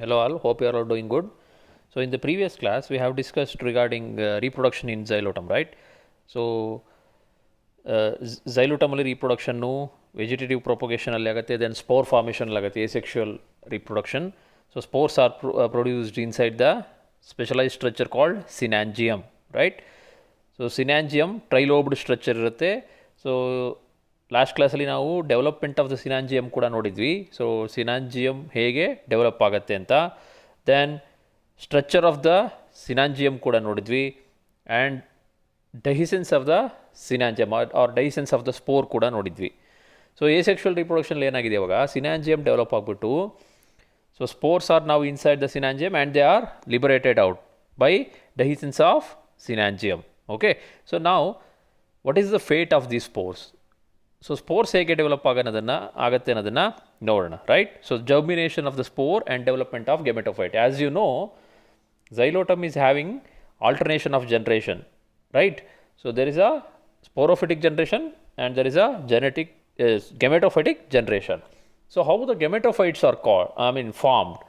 Hello all, hope you are all doing good. So in the previous class we have discussed regarding reproduction in xylotum, right? So xylotum ಅಲ್ಲಿ reproduction vegetative propagation ಅಲ್ಲಿ ಆಗುತ್ತೆ, then spore formation ಅಲ್ಲಿ ಆಗುತ್ತೆ, asexual reproduction. So spores are produced inside the specialized structure called synangium, right? So synangium trilobed structure ಇರುತ್ತೆ. So last ಕ್ಲಾಸಲ್ಲಿ ನಾವು development of the synangium ಕೂಡ ನೋಡಿದ್ವಿ. ಸೊ ಸಿನಾಂಜಿಯಮ್ ಹೇಗೆ ಡೆವಲಪ್ ಆಗುತ್ತೆ ಅಂತ, then structure of the synangium ಕೂಡ ನೋಡಿದ್ವಿ, and dehiscence of the synangium or dehiscence of the spore ಕೂಡ ನೋಡಿದ್ವಿ. ಸೊ ಎಸೆಕ್ಷುವಲ್ ರಿಪ್ರೊಡಕ್ಷನ್ ಏನಾಗಿದೆ ಇವಾಗ, ಸಿನಾಂಜಿಯಮ್ ಡೆವಲಪ್ ಆಗಿಬಿಟ್ಟು ಸೊ ಸ್ಪೋರ್ಸ್ ಆರ್ ನಾವು inside the synangium and they are liberated out by dehiscence of synangium. Okay, so ನಾವು what is the fate of the spores? So spores ಹೇಗೆ develop ಆಗುತ್ತೆ ಅನ್ನೋದನ್ನು ನೋಡೋಣ, right? So germination of the spore and development of gametophyte. As you know, xylotum is having alternation of generation, right? So there is a sporophytic generation and there is a gametophytic generation. So how the gametophytes are formed?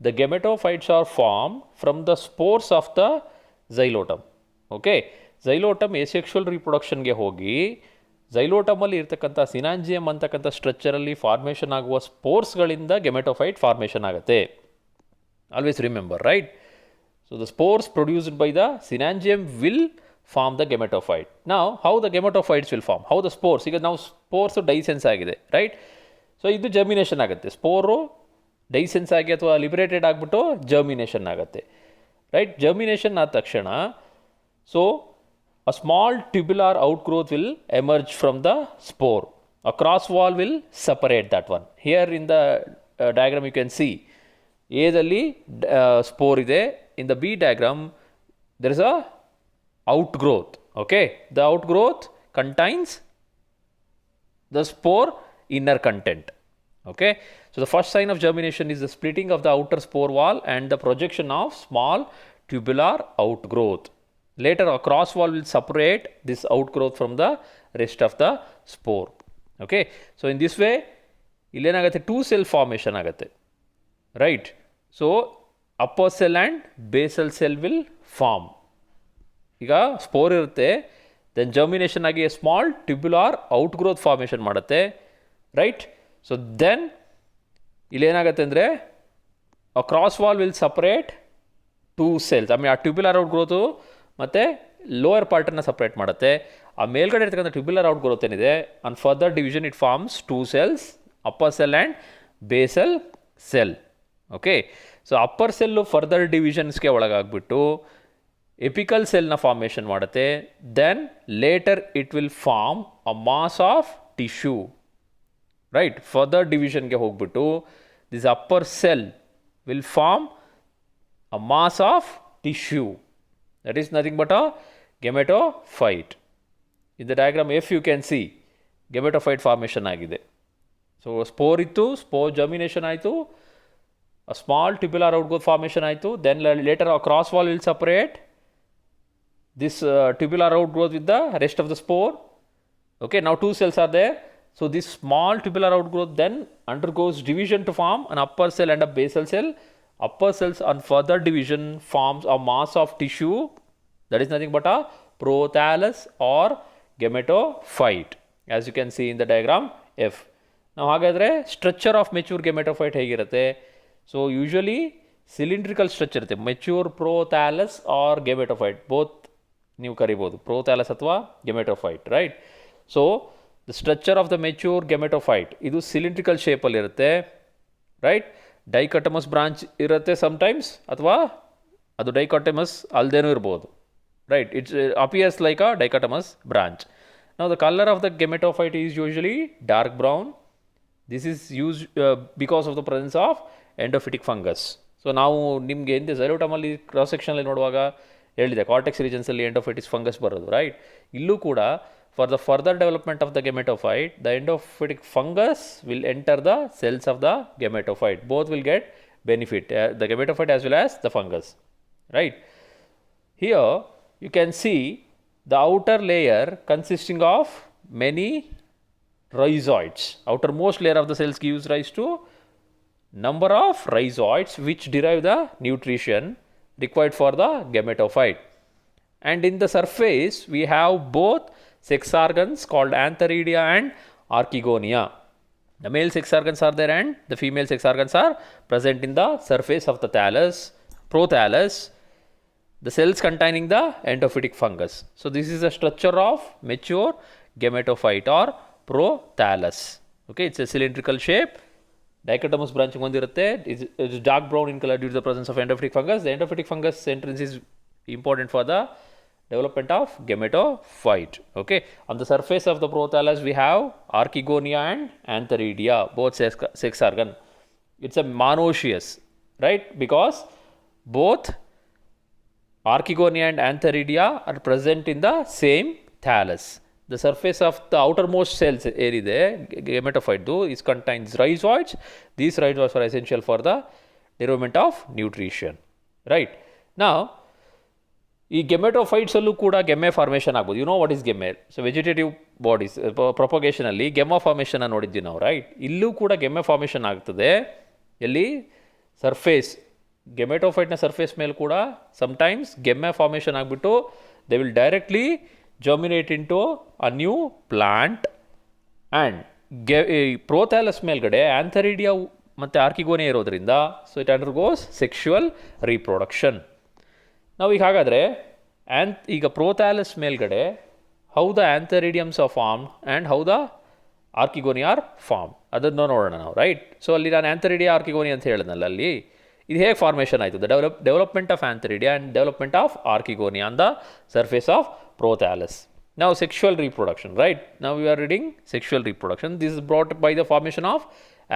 The gametophytes are formed from the spores of the xylotum. Okay, xylotum asexual reproduction ಗೆ ಹೋಗಿ ಝೈಲೋಟಮಲ್ಲಿ ಇರ್ತಕ್ಕಂಥ ಸಿನಾಂಜಿಯಮ್ ಅಂತಕ್ಕಂಥ ಸ್ಟ್ರಕ್ಚರಲ್ಲಿ formation ಆಗುವ ಸ್ಪೋರ್ಸ್ಗಳಿಂದ gametophyte formation ಆಗುತ್ತೆ. Always remember, right? So the spores produced by the synangium will form the gametophyte. ನಾವು how the gametophytes will form, how the spores, ಈಗ ನಾವು ಸ್ಪೋರ್ಸು ಡೈಸೆನ್ಸ್ ಆಗಿದೆ, ರೈಟ್? ಸೊ ಇದು ಜರ್ಮಿನೇಷನ್ ಆಗುತ್ತೆ. ಸ್ಪೋರು ಡೈಸೆನ್ಸ್ ಆಗಿ ಅಥವಾ ಲಿಬರೇಟೆಡ್ ಆಗಿಬಿಟ್ಟು ಜರ್ಮಿನೇಷನ್ ಆಗುತ್ತೆ, ರೈಟ್? ಜರ್ಮಿನೇಷನ್ ಆದ ತಕ್ಷಣ so a small tubular outgrowth will emerge from the spore. A cross wall will separate that one. Here in the diagram you can see A dalli spore ide, in the B diagram there is a outgrowth. Okay, the outgrowth contains the spore inner content. Okay, so the first sign of germination is the splitting of the outer spore wall and the projection of small tubular outgrowth. Later a cross wall will separate this outgrowth from the rest of the spore. Okay, so in this way illenagutte two cell formation agutte, right? So upper cell and basal cell will form. Iga spore irutte, then germination agi a small tubular outgrowth formation ಮಾಡುತ್ತೆ, right? So then illenagutte andre a cross wall will separate two cells. I mean a tubular outgrowth ಮತ್ತು lower ಪಾರ್ಟನ್ನು separate ಮಾಡುತ್ತೆ. ಆ ಮೇಲ್ಗಡೆ ಇರ್ತಕ್ಕಂಥ tubular outgrowth ಏನಿದೆ, on further division it forms two cells, upper cell and basal cell. Okay, so upper cell further ಡಿವಿಷನ್ಸ್ಗೆ ಒಳಗಾಗ್ಬಿಟ್ಟು apical ಸೆಲ್ನ ಫಾರ್ಮೇಷನ್ ಮಾಡುತ್ತೆ. Then later it will form a mass of tissue, right? Further ಡಿವಿಷನ್ಗೆ ಹೋಗ್ಬಿಟ್ಟು this upper cell will form a mass of tissue. That is nothing but a gametophyte. In the diagram F you can see gametophyte formation ಆಗಿದೆ. So spore ಇತ್ತು, spore germination ಆಯಿತು, a small tubular outgrowth formation ಆಯಿತು, then later a cross wall will separate this tubular outgrowth with the rest of the spore. Okay, now two cells are there. So this small tubular outgrowth then undergoes division to form an upper cell and a basal cell. Upper cells on further division forms a mass of tissue, that is nothing but a prothallus or gametophyte, as you can see in the diagram F. Now ಹಾಗಾದರೆ structure of mature gametophyte ಹೇಗಿರುತ್ತೆ? So usually cylindrical structure ಇರುತ್ತೆ. Mature prothallus or gametophyte, both ನೀವು ಕರಿಬೋದು, prothallus ಅಥವಾ gametophyte, right? So the structure of the mature gametophyte ಇದು cylindrical ಶೇಪಲ್ಲಿ ಇರುತ್ತೆ, right? Dichotomous branch ಇರುತ್ತೆ ಸಮ್ಟೈಮ್ಸ್, ಅಥವಾ ಅದು ಡೈಕಾಟಮಸ್ ಅಲ್ಲದೇನೂ ಇರ್ಬೋದು, right? It's appears like a dichotomous branch. ನಾವು the colour of the gametophyte is usually dark brown. This is use because of the presence of endophytic fungus. So ನಾವು ನಿಮಗೆ ಹಿಂದೆ ಝೈಲೋಟಮಲ್ಲಿ ಕ್ರಾಸ್ ಸೆಕ್ಷನಲ್ಲಿ ನೋಡುವಾಗ ಹೇಳಿದೆ, ಕಾರ್ಟೆಕ್ಸ್ ರೀಜನ್ಸಲ್ಲಿ ಎಂಡೋಫಿಟಿಸ್ ಫಂಗಸ್ ಬರೋದು, ರೈಟ್? ಇಲ್ಲೂ ಕೂಡ for the further development of the gametophyte, the endophytic fungus will enter the cells of the gametophyte. Both will get benefit, the gametophyte as well as the fungus, right? Here you can see the outer layer consisting of many rhizoids. Outermost layer of the cells gives rise to number of rhizoids which derive the nutrition required for the gametophyte. And in the surface we have both sex organs called antheridia and archegonia. The male sex organs are there and the female sex organs are present in the surface of the thallus, prothallus, the cells containing the endophytic fungus. So this is a structure of mature gametophyte or prothallus. Okay, it's a cylindrical shape. Dichotomous branching hondirutte. It's dark brown in color due to the presence of endophytic fungus. The endophytic fungus entrance is important for the development of gametophyte. Okay, on the surface of the prothallus we have archegonia and antheridia, both sex organ. It's a monoecious, right? Because both archegonia and antheridia are present in the same thallus. The surface of the outermost cells eride gametophyte is contains rhizoids. These rhizoids are essential for the development of nutrition, right? Now ಈ ಗೆಮೆಟೋಫೈಟ್ಸಲ್ಲೂ ಕೂಡ gemmae formation ಆಗ್ಬೋದು. You know what is gemmae. So vegetative bodies ಪ್ರೊಪಗೇಷನಲ್ಲಿ gemma ಫಾರ್ಮೇಷನ್ನ ನೋಡಿದ್ವಿ ನಾವು, right? ಇಲ್ಲೂ ಕೂಡ ಗೆಮ್ಮೆ ಫಾರ್ಮೇಷನ್ ಆಗ್ತದೆ. ಎಲ್ಲಿ? ಸರ್ಫೇಸ್. ಗೆಮೆಟೋಫೈಟ್ನ ಸರ್ಫೇಸ್ ಮೇಲೆ ಕೂಡ ಸಮ್ಟೈಮ್ಸ್ ಗೆಮ್ಮೆ ಫಾರ್ಮೇಷನ್ ಆಗಿಬಿಟ್ಟು they will directly germinate into a new plant. And prothallus ಮೇಲ್ಗಡೆ ಆಂಥರಿಡಿಯಾ ಮತ್ತು ಆರ್ಕಿಗೋನಿಯಾ ಇರೋದ್ರಿಂದ so it undergoes sexual reproduction. ನಾವು ಈಗ ಹಾಗಾದರೆ ಈಗ ಪ್ರೋಥ್ಯಾಲಸ್ ಮೇಲ್ಗಡೆ how the antheridiums are form and how the archegonia are form ಅದನ್ನು ನೋಡೋಣ ನಾವು, ರೈಟ್? ಸೊ ಅಲ್ಲಿ ನಾನು ಆಂಥರಿಡಿಯಾ ಆರ್ಕಿಗೋನಿಯಾ ಅಂತ ಹೇಳಿದ್ನಲ್ಲ, ಅಲ್ಲಿ ಇದು ಹೇಗೆ ಫಾರ್ಮೇಷನ್ ಆಯಿತು? The development of antheridia and development of archegonia on the surface of prothallus. Now sexual reproduction, right? Now we are reading sexual reproduction. This is brought by the formation of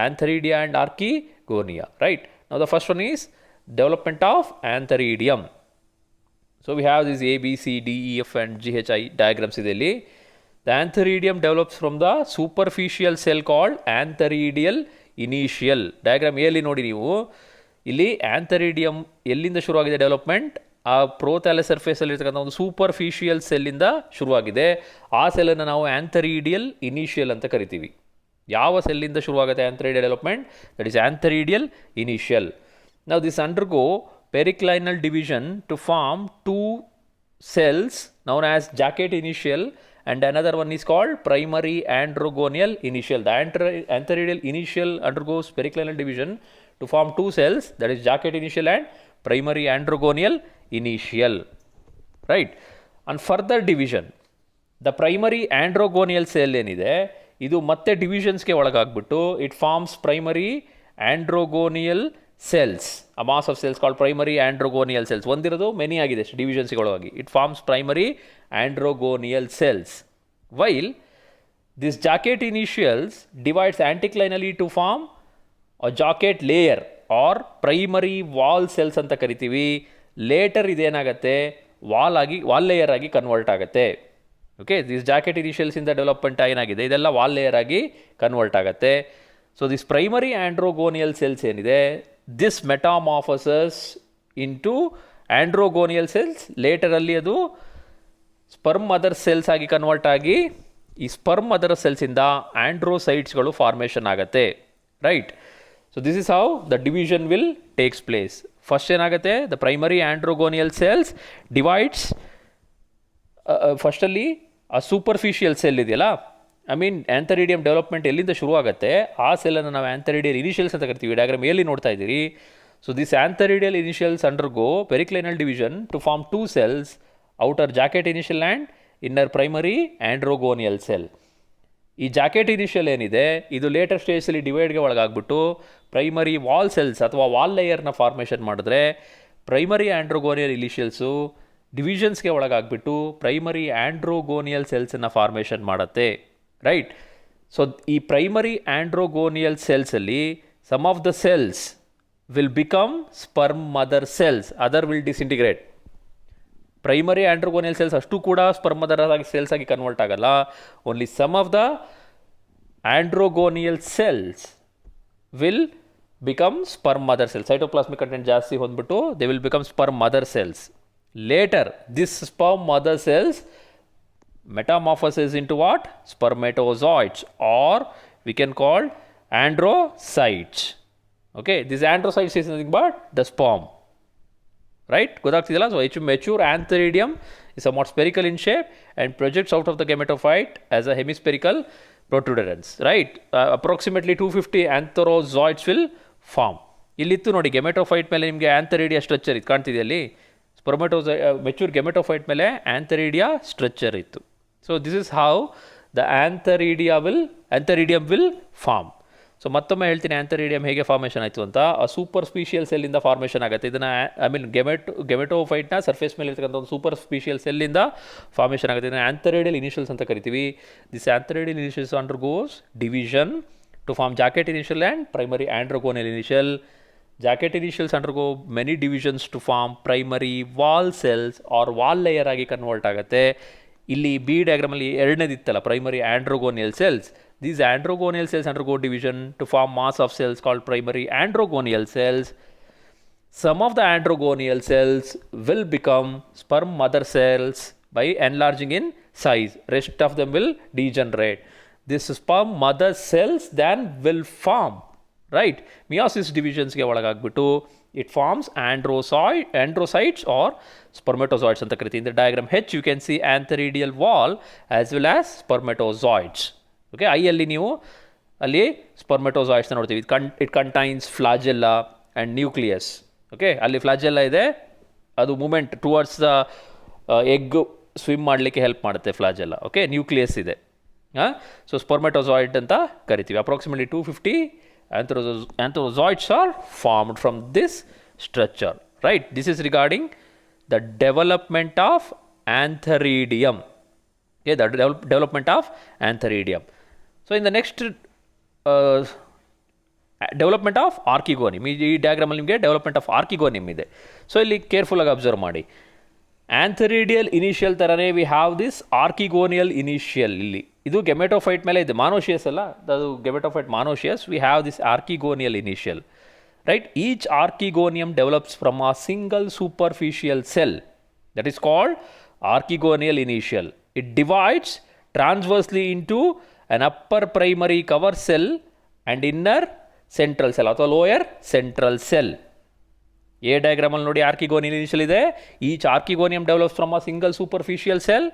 antheridia and archegonia, right? Now the first one is development of antheridium. So we have these A, B, C, D, E, F and G, H, I diagrams ideli. The antheridium develops from the superficial cell called antheridial initial. Diagram ಎಲ್ಲಿ ನೋಡಿ ನೀವು, ಇಲ್ಲಿ ಆಂಥರಿಡಿಯಂ ಎಲ್ಲಿಂದ ಶುರುವಾಗಿದೆ development? ಆ ಪ್ರೋಥ್ಯಾಲಸ್ ಸರ್ಫೇಸಲ್ಲಿ ಇರ್ತಕ್ಕಂಥ ಒಂದು superficial ಸೆಲ್ಲಿಂದ ಶುರುವಾಗಿದೆ. ಆ ಸೆಲ್ಲನ್ನು ನಾವು ಆಂಥರಿಡಿಯಲ್ ಇನಿಷಿಯಲ್ ಅಂತ ಕರಿತೀವಿ. ಯಾವ ಸೆಲ್ಲಿಂದ ಶುರುವಾಗುತ್ತೆ antheridial development? That is antheridial initial. ನಾವು this undergo periclinal division to form two cells known as jacket initial and another one is called primary androgonial initial. The antheridial initial undergoes periclinal division to form two cells, that is jacket initial and primary androgonial initial, right? And further division, the primary androgonial cell ಏನಿದೆ ಇದು ಮತ್ತೆ ಡಿವಿಷನ್ಸ್ಗೆ ಒಳಗಾಗ್ಬಿಟ್ಟು it forms primary androgonial cells, a mass of cells called primary androgonial cells. ಒಂದಿರೋದು many ಆಗಿದೆ ಡಿವಿಷನ್ಸ್ಗಳಾಗಿ. It forms primary androgonial cells. While this jacket initials divides anticlinally to form a jacket layer or primary wall cells ಅಂತ ಕರಿತೀವಿ. Later ಇದೇನಾಗುತ್ತೆ, wall layer ಆಗಿ convert ಆಗುತ್ತೆ. Okay, this jacket initials ಇಂದ development ಏನಾಗಿದೆ ಇದೆಲ್ಲ ವಾಲ್ ಲೇಯರ್ ಆಗಿ convert ಆಗುತ್ತೆ. So this primary androgonial cells ಏನಿದೆ, this metamorphoses into androgonial cells. later ಅಲ್ಲಿ ಅದು ಸ್ಪರ್ಮ್ ಮದರ್ ಸೆಲ್ಸ್ ಆಗಿ ಕನ್ವರ್ಟ್ ಆಗಿ ಈ ಸ್ಪರ್ಮ್ ಮದರ್ ಸೆಲ್ಸ್ ಇಂದ ಆಂಡ್ರೋಸೈಟ್ಸ್ಗಳು ಫಾರ್ಮೇಷನ್ ಆಗುತ್ತೆ, right? So this is how the division will takes place. First ಏನಾಗುತ್ತೆ, the primary androgonial cells divides. ಫಸ್ಟಲ್ಲಿ ಆ ಸೂಪರ್ಫಿಷಿಯಲ್ ಸೆಲ್ ಇದೆಯಲ್ಲ, ಐ ಮೀನ್ ಆಂಥರಿಡಿಯಂ ಡೆವಲಪ್ಮೆಂಟ್ ಎಲ್ಲಿಂದ ಶುರುವಾಗುತ್ತೆ ಆ ಸೆಲ್ಲನ್ನು ನಾವು ಆಂಥರಿಡಿಯಲ್ ಇನಿಷಿಯಲ್ಸ್ ಅಂತ ಕರಿತೀವಿ. ಡಯಾಗ್ರಾಮ್ ಎಲ್ಲಿ ನೋಡ್ತಾ ಇದ್ದೀರಿ. So this antheridial initials undergo periclinal division to form two cells, outer jacket initial and inner primary androgonial cell. ಈ ಜಾಕೆಟ್ ಇನಿಷಿಯಲ್ ಏನಿದೆ ಇದು ಲೇಟರ್ ಸ್ಟೇಜಲ್ಲಿ ಡಿವೈಡ್ಗೆ ಒಳಗಾಗ್ಬಿಟ್ಟು ಪ್ರೈಮರಿ ವಾಲ್ ಸೆಲ್ಸ್ ಅಥವಾ ವಾಲ್ ಲೇಯರ್ನ ಫಾರ್ಮೇಷನ್ ಮಾಡಿದ್ರೆ ಪ್ರೈಮರಿ ಆಂಡ್ರೋಗೋನಿಯಲ್ ಇನಿಷಿಯಲ್ಸು ಡಿವಿಷನ್ಸ್ಗೆ ಒಳಗಾಗ್ಬಿಟ್ಟು ಪ್ರೈಮರಿ ಆಂಡ್ರೋಗೋನಿಯಲ್ ಸೆಲ್ಸನ್ನು ಫಾರ್ಮೇಷನ್ ಮಾಡುತ್ತೆ, ರೈಟ್? ಸೊ ಈ ಪ್ರೈಮರಿ ಆಂಡ್ರೋಗೋನಿಯಲ್ ಸೆಲ್ಸಲ್ಲಿ some of the cells will become sperm mother cells, other will disintegrate. Primary androgonial cells ಅಷ್ಟು ಕೂಡ ಸ್ಪರ್ಮ್ ಮದರ್ ಆಗಿ ಸೆಲ್ಸ್ ಆಗಿ ಕನ್ವರ್ಟ್ ಆಗಲ್ಲ. Only some of the androgonial cells will become sperm mother cells. Cytoplasmic content ಜಾಸ್ತಿ ಹೊಂದ್ಬಿಟ್ಟು they will become sperm mother cells. Later this sperm mother cells metamorphoses into what? Spermatozoids, or we can call androcytes. Okay, this androcytes is nothing but the sperm. Right? ಗೊತ್ತಾಗ್ತಿದೆಯಲ್ಲ? So mature antheridium is somewhat spherical in shape and projects out of the gametophyte as a hemispherical protuberance. Right? Approximately 250 antherozoids will form. ಇಲ್ಲಿತ್ತು ನೋಡಿ gametophyte ಮೇಲೆ ನಿಮಗೆ ಆಂಥೆರಿಡಿಯಾ structure ಇತ್ತು ಕಾಣ್ತಿದೆ ಅಲ್ಲಿ mature gametophyte ಮೇಲೆ antheridia structure ಇತ್ತು. So this is how the antheridium will form. So ಮತ್ತೊಮ್ಮೆ ಹೇಳ್ತೀನಿ ಆಂಥೆರಿಡಿಯಮ್ ಹೇಗೆ ಫಾರ್ಮೇಷನ್ ಆಯಿತು ಅಂತ. ಆ ಸೂಪರ್ ಸ್ಪೀಷಿಯಲ್ ಸೆಲ್ಲಿಂದ ಫಾರ್ಮೇಷನ್ ಆಗುತ್ತೆ. ಇದನ್ನು ಗೆಮೆಟೋಫೈಟ್ನ ಸರ್ಫೇಸ್ ಮೇಲೆ ಇರ್ತಕ್ಕಂಥ ಒಂದು ಸೂಪರ್ ಸ್ಪೀಷಿಯಲ್ ಸೆಲ್ಲಿಂದ ಫಾರ್ಮೇಷನ್ ಆಗುತ್ತೆ. ಇದನ್ನು ಆಂಥೆರಿಡಿಯಲ್ ಇನಿಷಿಯಲ್ಸ್ ಅಂತ ಕರಿತೀವಿ. This antheridial initials undergoes division to form jacket initial and primary androgonial initial. Jacket initials undergo many divisions to form primary wall cells or wall layer ಆಗಿ ಕನ್ವರ್ಟ್ ಆಗುತ್ತೆ. ಇಲ್ಲಿ ಬಿ ಡಯಾಗ್ರಾಮಲ್ಲಿ ಎರಡನೇದಿತ್ತಲ್ಲ primary androgonial cells. These androgonial cells undergo division to form mass of cells called primary androgonial cells. Some of the androgonial cells will become sperm mother cells by enlarging in size. Rest of them will degenerate. This sperm mother cells then will form, right, meiosis divisions ಗೆ ಒಳಗಾಗ್ಬಿಟ್ಟು it forms androcytes or spermatozoids ಅಂತ ಕರಿತೀವಿ. In the diagram H you can see antheridial wall as well as spermatozoids. Okay, I ಅಲ್ಲಿ ನೀವು ಅಲ್ಲಿ spermatozoids ನೋಡ್ತೀವಿ. It contains flagella and nucleus. Okay, ಅಲ್ಲಿ flagella ಇದೆ, ಅದು movement towards the egg swim ಮಾಡಲಿಕ್ಕೆ ಹೆಲ್ಪ್ ಮಾಡುತ್ತೆ ಫ್ಲಾಜೆಲ್ಲ. ಓಕೆ, ನ್ಯೂಕ್ಲಿಯಸ್ ಇದೆ. ಸೊ ಸ್ಪರ್ಮೆಟೋಜಾಯ್ಡ್ ಅಂತ ಕರಿತೀವಿ. Approximately 250 antherozoids are formed from this structure. Right, this is regarding the development of antheridium. Okay, the development of antheridium. So in the next development of archegonium, ಈ ಡಯಾಗ್ರಾಮಲ್ಲಿ ನಿಮಗೆ development of ಆರ್ಕಿಗೋನಿಯಮ್ ಇದೆ. So ಇಲ್ಲಿ ಕೇರ್ಫುಲ್ಲಾಗಿ observe ಮಾಡಿ. Antheridial initial ಥರನೇ we have this archegonial initial. ಇಲ್ಲಿ ಇದು ಗೆಮೆಟೋಫೈಟ್ ಮೇಲೆ ಇದೆ, ಮಾನೋಷಿಯಸ್ ಅಲ್ಲ ಅದು gametophyte monoecious. We have this archegonial initial. Right, each archegonium develops from a single superficial cell that is called archegonial initial. It divides transversely into an upper primary cover cell and inner central cell ಅಥವಾ lower central cell. A ಡಯಾಗ್ರಾಮಲ್ಲಿ ನೋಡಿ archegonial initial ಇದೆ. Each archegonium develops from a single superficial cell.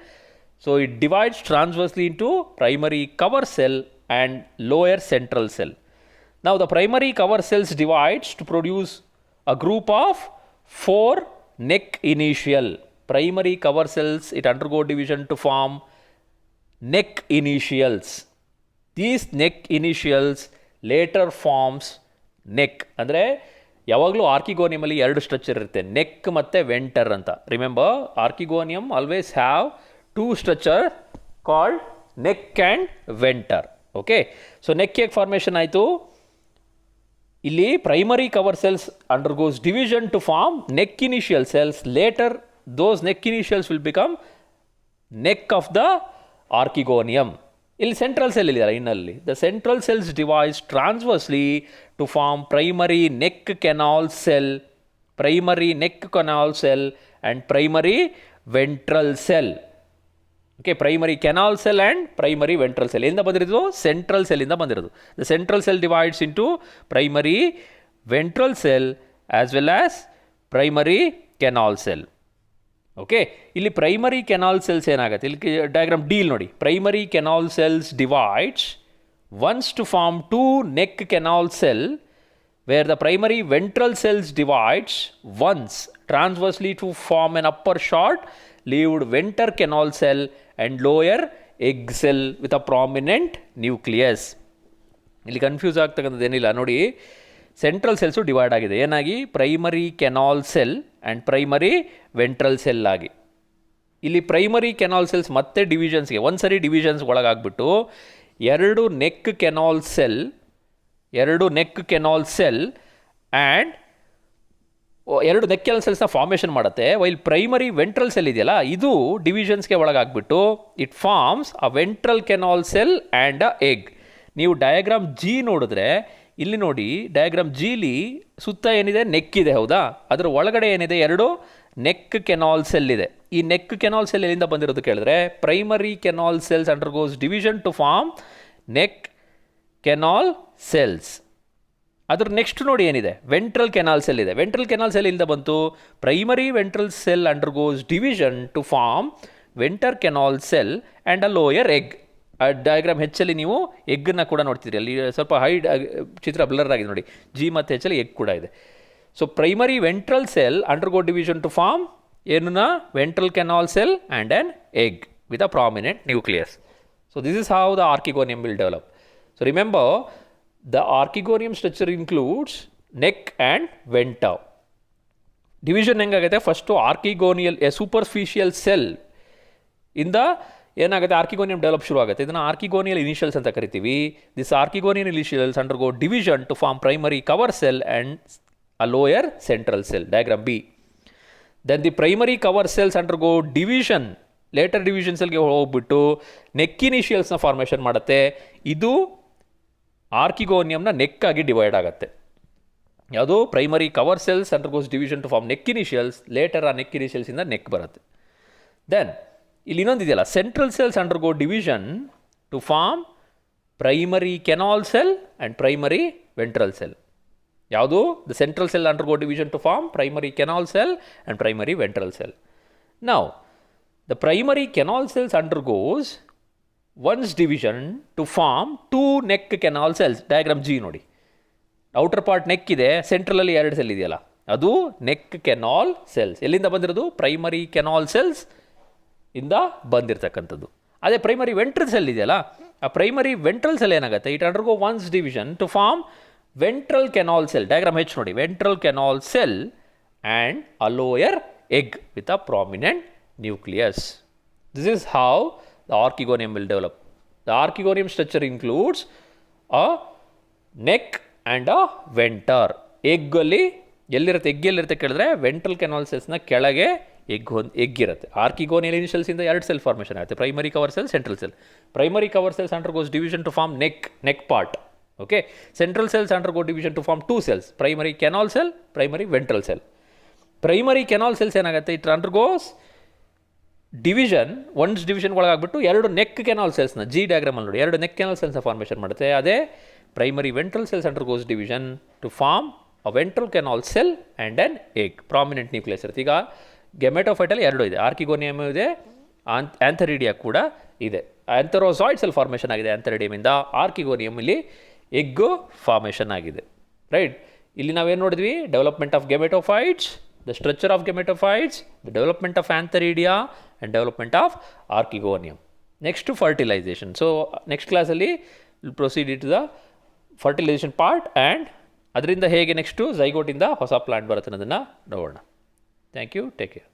So it divides transversely into primary cover cell and lower central cell. Now the primary cover cells divides to produce a group of 4 neck initial. Primary cover cells, it undergo division to form neck initials. These neck initials later forms neck. ಅಂದರೆ ಯಾವಾಗಲೂ ಆರ್ಕಿಗೋನಿಯಮಲ್ಲಿ ಎರಡು structure ಇರುತ್ತೆ, neck ಮತ್ತು venter ಅಂತ. Remember, archegonium always have 2 structure called neck and venter. Okay, so neck ಹೇಗೆ formation ಆಯಿತು? ಇಲ್ಲಿ primary cover cells undergoes division to form neck initial cells. Later those neck initials will become neck of the archegonium. ಇಲ್ಲಿ central cell ಇದೆಯಲ್ಲ ಇನ್ನಲ್ಲಿ, the central cells divides transversely to form primary neck canal cell, primary neck canal cell and primary ventral cell. Okay, primary canal cell and primary ventral cell ಎಲ್ಲಿಂದ ಬಂದಿರೋದು? Central ಸೆಲ್ಲಿಂದ ಬಂದಿರೋದು. The central cell divides into primary ventral cell as well as primary canal cell. Okay, ಇಲ್ಲಿ primary canal cells ಏನಾಗುತ್ತೆ? ಇಲ್ಲಿ diagram ಡೀಲ್ ನೋಡಿ. Primary canal cells divides once to form 2 neck canal cell, where the primary ventral cells divides once transversely to form an upper short leaved venter canal cell and lower egg cell with a prominent nucleus. ಇಲ್ಲಿ confuse ಆಗ್ತಕ್ಕಂಥದ್ದು ಏನಿಲ್ಲ ನೋಡಿ. Central cells divide ಆಗಿದೆ ಏನಾಗಿ? Primary canal cell and primary ventral cell ಆಗಿ. ಇಲ್ಲಿ primary canal cells ಮತ್ತೆ ಡಿವಿಷನ್ಸ್ಗೆ ಒಂದ್ಸರಿ ಡಿವಿಷನ್ಸ್ ಒಳಗಾಗ್ಬಿಟ್ಟು 2 neck canal cell and 2 neck canal ಸೆಲ್ಸ್ನ ಫಾರ್ಮೇಷನ್ ಮಾಡುತ್ತೆ. ವೈಲ್ ಪ್ರೈಮರಿ ವೆಂಟ್ರಲ್ ಸೆಲ್ ಇದೆಯಲ್ಲ, ಇದು ಡಿವಿಷನ್ಸ್ಗೆ ಒಳಗಾಗ್ಬಿಟ್ಟು it forms a ventral canal cell and a egg. ನೀವು ಡಯಾಗ್ರಾಮ್ ಜಿ ನೋಡಿದ್ರೆ ಇಲ್ಲಿ ನೋಡಿ, ಡಯಾಗ್ರಾಮ್ ಜಿಲಿ ಸುತ್ತ ಏನಿದೆ? ನೆಕ್ ಇದೆ, ಹೌದಾ? ಅದರ ಒಳಗಡೆ ಏನಿದೆ? 2 ನೆಕ್ ಕೆನಾಲ್ ಸೆಲ್ ಇದೆ. ಈ ನೆಕ್ ಕೆನಾಲ್ ಸೆಲ್ ಎಲ್ಲಿಂದ ಬಂದಿರೋದು ಕೇಳಿದ್ರೆ, primary canal cells undergoes division to form neck canal cells. ಅದ್ರ ನೆಕ್ಸ್ಟ್ ನೋಡಿ ಏನಿದೆ, ವೆಂಟ್ರಲ್ ಕೆನಾಲ್ ಸೆಲ್ ಇದೆ. ವೆಂಟ್ರಲ್ ಕೆನಾಲ್ ಸೆಲ್ ಇಂದ ಬಂತು primary ventral cell undergoes division to form venter canal cell and a lower egg. Diagram ಹೆಚ್ಚಲ್ಲಿ ನೀವು ಎಗ್ಗನ್ನು ಕೂಡ ನೋಡ್ತಿದ್ರಿ, ಅಲ್ಲಿ ಸ್ವಲ್ಪ ಚಿತ್ರ ಬ್ಲರ್ ಆಗಿದೆ ನೋಡಿ, ಜಿ ಮತ್ತು ಹೆಚ್ಚಲ್ಲಿ ಎಗ್ ಕೂಡ ಇದೆ. So primary ventral cell undergo division to form ಏನನ್ನ ventral canal cell and an egg with a prominent nucleus. So this is how the archegonium will develop. So remember, the archegonium structure includes neck and venta. Division ಹೆಂಗಾಗುತ್ತೆ, first archegonial a superficial cell ಇಂದ ಏನಾಗುತ್ತೆ archegonium develop ಶುರು ಆಗುತ್ತೆ. ಇದನ್ನು ಆರ್ಕಿಗೋನಿಯಲ್ initials ಅಂತ ಕರಿತೀವಿ. This archegonial initials undergo division to form primary cover cell and a lower central cell, diagram B. Then the primary cover cells undergo division, later division ಸೆಲ್ಗೆ ಹೋಗ್ಬಿಟ್ಟು neck ಇನಿಷಿಯಲ್ಸ್ನ formation ಮಾಡುತ್ತೆ. ಇದು ಆರ್ಕಿಗೋನಿಯಂನ neck ಆಗಿ ಡಿವೈಡ್ ಆಗುತ್ತೆ. ಯಾವುದು, primary cover cells undergoes division to form neck initials, later ಆ neck ಇನಿಷಿಯಲ್ಸಿಂದ neck ಬರುತ್ತೆ. ದೆನ್ ಇಲ್ಲಿ ಇನ್ನೊಂದಿದೆಯಲ್ಲ, central cells undergo division to form primary canal cell and primary ventral cell. ಯಾವುದು, the central cell undergo division to form primary canal cell and primary ventral cell. Now the primary canal cells undergoes once division to form two neck canal cells, diagram G ನೋಡಿ. Outer part neck ಇದೆ, ಸೆಂಟ್ರಲಲ್ಲಿ 2 cell ಇದೆಯಲ್ಲ, ಅದು neck canal cells. ಎಲ್ಲಿಂದ ಬಂದಿರೋದು, primary canal cells ಇಂದ ಬಂದಿರತಕ್ಕಂಥದ್ದು. ಅದೇ primary ventral cell ಇದೆಯಲ್ಲ, ಆ ಪ್ರೈಮರಿ ವೆಂಟ್ರಲ್ ಸೆಲ್ ಏನಾಗುತ್ತೆ, it undergo once division to form ventral canal cell, diagram ಹೆಚ್ಚು ನೋಡಿ, ventral canal cell and a lower egg with a prominent nucleus. This is how the archegonium will develop. The archegonium structure includes a neck and a venter. Egg ಅಲ್ಲಿ ಎಲ್ಲಿರುತ್ತೆ, egg ಎಲ್ಲಿರುತ್ತೆ ಕೇಳಿದ್ರೆ ventral canal ಸೆಲ್ಸ್ನ ಕೆಳಗೆ egg ಇರುತ್ತೆ. Archegonial ಇನಿಷಿಯಲ್ಸಿಂದ 2 cell formation ಆಗುತ್ತೆ, primary cover cell, central cell. Primary cover cells undergoes division to form neck part. Okay, central cells undergo division to form 2 cells, primary canal cell, primary ventral cell. Primary canal cells ಏನಾಗುತ್ತೆ, it undergoes division, once division ಒಳಗಾಗ್ಬಿಟ್ಟು 2 neck canal ಸೆಲ್ಸ್ನ, G ಡಯಾಗ್ರಾಮಲ್ಲಿ ನೋಡಿ, 2 neck canal ಸೆಲ್ಸ್ನ formation ಮಾಡುತ್ತೆ. ಅದೇ primary ventral cells undergoes division to form a ventral canal cell and an egg, prominent nucleus ಇರುತ್ತೆ. ಈಗ ಗೆಮೆಟೋಫೈಟಲ್ಲಿ 2 ಇದೆ, ಆರ್ಕಿಗೋನಿಯಮ್ ಇದೆ, ಆಂಥರಿಡಿಯಾ ಕೂಡ ಇದೆ. ಆಂಥೆರೋಸಾಯ್ಡ್ ಸೆಲ್ ಫಾರ್ಮೇಷನ್ ಆಗಿದೆ ಆಂಥರಿಡಿಯಮಿಂದ, ಆರ್ಕಿಗೋನಿಯಮ್ ಇಲ್ಲಿ ಎಗ್ಗು ಫಾರ್ಮೇಷನ್ ಆಗಿದೆ. ರೈಟ್, ಇಲ್ಲಿ ನಾವೇನು ನೋಡಿದ್ವಿ, development of gametophytes, the structure of gametophytes, the development of antheridia and development of archegonium. Next to fertilization. So next class alli we'll proceed into the fertilization part and ಅದರಿಂದ ಹೇಗೆ next ಝೈಗೋಟಿಂದ ಹೊಸ plant ಬರುತ್ತೆ ಅನ್ನೋದನ್ನು ನೋಡೋಣ. Thank you, take care.